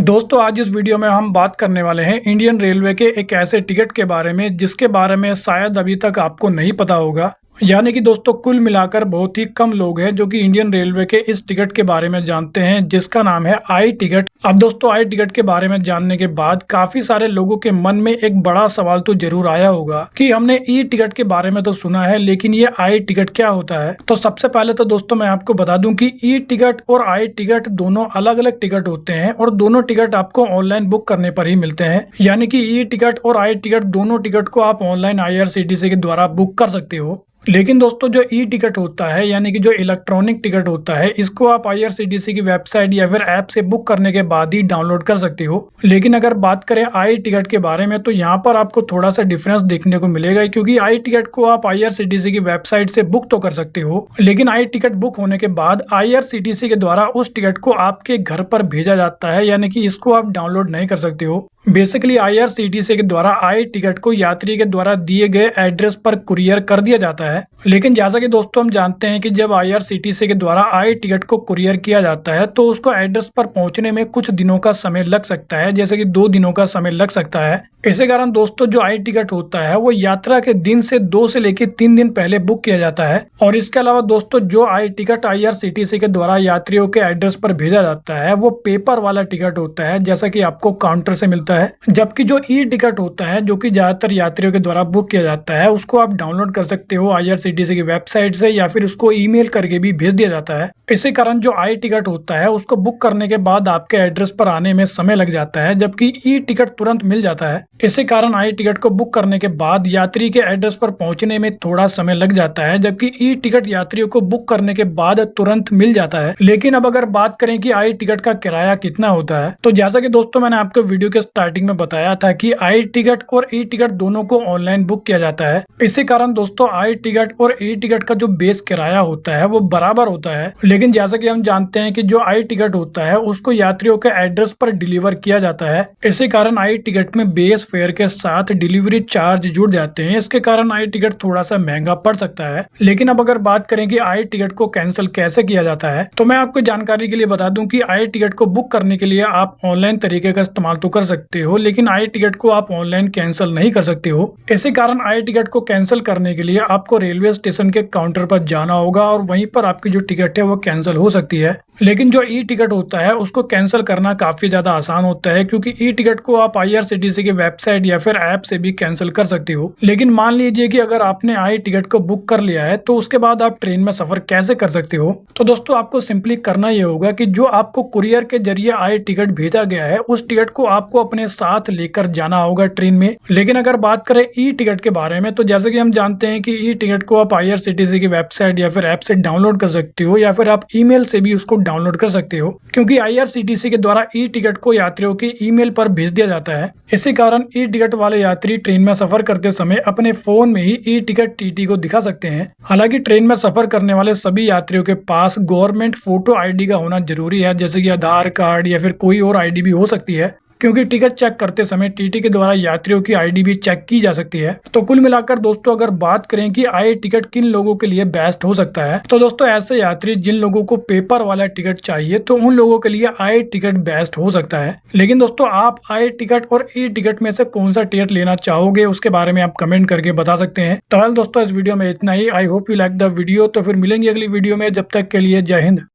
दोस्तों आज इस वीडियो में हम बात करने वाले हैं इंडियन रेलवे के एक ऐसे टिकट के बारे में जिसके बारे में शायद अभी तक आपको नहीं पता होगा। यानी कि दोस्तों कुल मिलाकर बहुत ही कम लोग हैं जो कि इंडियन रेलवे के इस टिकट के बारे में जानते हैं जिसका नाम है आई टिकट। अब दोस्तों आई टिकट के बारे में जानने के बाद काफी सारे लोगों के मन में एक बड़ा सवाल तो जरूर आया होगा कि हमने ई टिकट के बारे में तो सुना है लेकिन ये आई टिकट क्या होता है। तो सबसे पहले तो दोस्तों मैं आपको बता दूं कि ई टिकट और आई टिकट दोनों अलग अलग टिकट होते हैं और दोनों टिकट आपको ऑनलाइन बुक करने पर ही मिलते हैं। यानी कि ई टिकट और आई टिकट दोनों टिकट को आप ऑनलाइन IRCTC के द्वारा बुक कर सकते हो। लेकिन दोस्तों जो ई टिकट होता है यानी कि जो इलेक्ट्रॉनिक टिकट होता है इसको आप IRCTC की वेबसाइट या फिर ऐप से बुक करने के बाद ही डाउनलोड कर सकते हो। लेकिन अगर बात करें आई टिकट के बारे में तो यहाँ पर आपको थोड़ा सा डिफरेंस देखने को मिलेगा, क्योंकि आई टिकट को आप IRCTC की वेबसाइट से बुक तो कर सकते हो लेकिन आई टिकट बुक होने के बाद IRCTC के द्वारा उस टिकट को आपके घर पर भेजा जाता है, यानी कि इसको आप डाउनलोड नहीं कर सकते हो। बेसिकली IRCTC के द्वारा आई टिकट को यात्री के द्वारा दिए गए एड्रेस पर कुरियर कर दिया जाता है। लेकिन जैसा कि दोस्तों हम जानते हैं कि जब IRCTC के द्वारा आई टिकट को कुरियर किया जाता है तो उसको एड्रेस पर पहुंचने में कुछ दिनों का समय लग सकता है, जैसे कि 2 दिनों का समय लग सकता है। इसी कारण दोस्तों जो आई टिकट होता है वो यात्रा के दिन से 2 से लेकर 3 दिन पहले बुक किया जाता है। और इसके अलावा दोस्तों जो आई टिकट IRCTC के द्वारा यात्रियों के एड्रेस पर भेजा जाता है वो पेपर वाला टिकट होता है, जैसा कि आपको काउंटर से मिलता है। जबकि जो ई टिकट होता है जो कि ज्यादातर यात्रियों के द्वारा बुक किया जाता है उसको आप डाउनलोड कर सकते हो IRCTC की वेबसाइट से या फिर उसको ईमेल करके भी भेज दिया जाता है। इसी कारण जो आई टिकट होता है उसको बुक करने के बाद आपके एड्रेस पर आने में समय लग जाता है, जबकि ई टिकट तुरंत मिल जाता है। इसी कारण आई टिकट को बुक करने के बाद यात्री के एड्रेस पर पहुंचने में थोड़ा समय लग जाता है, जबकि ई टिकट यात्रियों को बुक करने के बाद तुरंत मिल जाता है। लेकिन अब अगर बात करें कि आई टिकट का किराया कितना होता है तो जैसा कि दोस्तों मैंने आपको वीडियो के स्टार्टिंग में बताया था कि आई टिकट और ई टिकट दोनों को ऑनलाइन बुक किया जाता है। इसी कारण दोस्तों आई टिकट और ई टिकट का जो बेस किराया होता है वो बराबर होता है। लेकिन जैसा कि हम जानते हैं कि जो आई टिकट होता है उसको यात्रियों के एड्रेस पर डिलीवर किया जाता है। इसी कारण आई टिकट में बेस फेयर के साथ डिलीवरी चार्ज जुड़ जाते हैं। इसके कारण आई टिकट थोड़ा सा महंगा पड़ सकता है। लेकिन अब अगर बात करें कि आई टिकट को कैंसिल कैसे किया जाता है तो मैं आपको जानकारी के लिए बता दूं कि आई टिकट को बुक करने के लिए आप ऑनलाइन तरीके का इस्तेमाल तो कर सकते हो, लेकिन आई टिकट को आप ऑनलाइन कैंसिल नहीं कर सकते हो। इसी कारण आई टिकट को कैंसिल करने के लिए आपको रेलवे स्टेशन के काउंटर पर जाना होगा और वहीं पर आपकी जो टिकट है वो कैंसिल हो सकती है। लेकिन जो ई टिकट होता है उसको कैंसिल करना काफी ज्यादा आसान होता है, क्योंकि ई टिकट को आप IRCTC की वेबसाइट या फिर ऐप से भी कैंसिल कर सकते हो। लेकिन मान लीजिए कि अगर आपने आई टिकट को बुक कर लिया है तो उसके बाद आप ट्रेन में सफर कैसे कर सकते हो। तो दोस्तों आपको सिंपली करना ये होगा कि जो आपको कुरियर के जरिए आई टिकट भेजा गया है उस टिकट को आपको अपने साथ लेकर जाना होगा ट्रेन में। लेकिन अगर बात करें ई टिकट के बारे में तो जैसे कि हम जानते हैं कि ई टिकट को आप IRCTC की वेबसाइट या फिर ऐप से डाउनलोड कर सकते हो या फिर आप ईमेल से भी उसको डाउनलोड कर सकते हो, क्योंकि IRCTC के द्वारा ई टिकट को यात्रियों के ईमेल पर भेज दिया जाता है। इसी कारण ई टिकट वाले यात्री ट्रेन में सफर करते समय अपने फोन में ही ई टिकट TT को दिखा सकते हैं। हालांकि ट्रेन में सफर करने वाले सभी यात्रियों के पास गवर्नमेंट फोटो ID का होना जरूरी है, जैसे कि आधार कार्ड या फिर कोई और ID भी हो सकती है, क्योंकि टिकट चेक करते समय TT के द्वारा यात्रियों की ID भी चेक की जा सकती है। तो कुल मिलाकर दोस्तों अगर बात करें कि आई टिकट किन लोगों के लिए बेस्ट हो सकता है तो दोस्तों ऐसे यात्री जिन लोगों को पेपर वाला टिकट चाहिए तो उन लोगों के लिए आई टिकट बेस्ट हो सकता है। लेकिन दोस्तों आप आई टिकट और ई टिकट में से कौन सा टिकट लेना चाहोगे उसके बारे में आप कमेंट करके बता सकते हैं। तो दोस्तों इस वीडियो में इतना ही। I hope you like the video. तो फिर मिलेंगे अगली वीडियो में, जब तक के लिए जय हिंद।